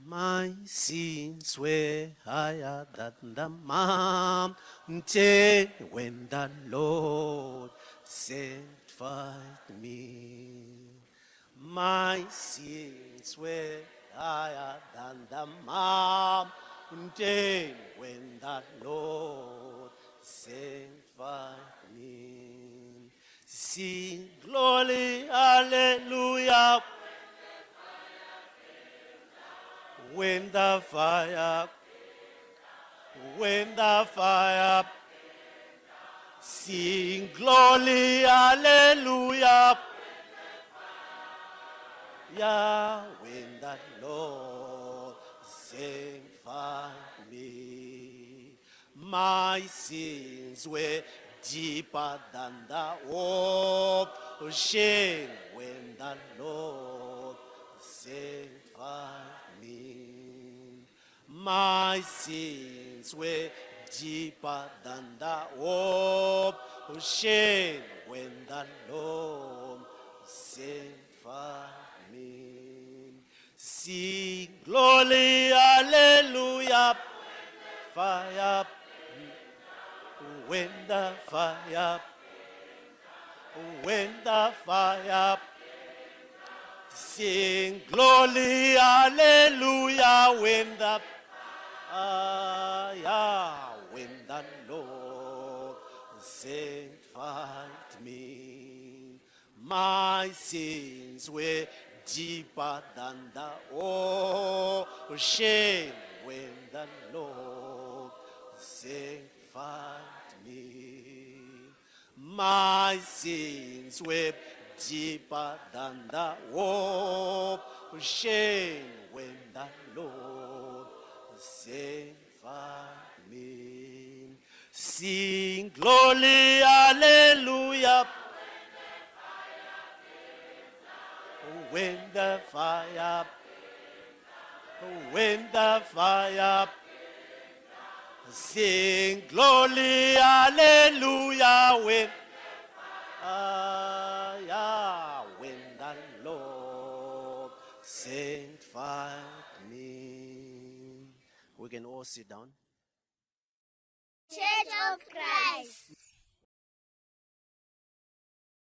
My sins were higher than the mountain when the Lord sanctified me. My sins were higher than the mountain when the Lord sanctified me. Sing glory, hallelujah. When the fire, sing glory, hallelujah. Yeah, when the Lord sanctified me, my sins were deeper than the ocean. When the Lord sanctified me, my sins were deeper than the ocean. When the Lord sanctified me, sing glory, hallelujah. Fire, when the fire, sing glory, hallelujah. When the Lord sanctified me, my sins were deeper than the ocean. When the Lord sanctified me, my sins were deeper than the ocean. When the Lord sanctified me, sing glory, hallelujah. When the fire, sing glory, hallelujah. When the Lord sanctified me. We can all sit down. Church of Christ.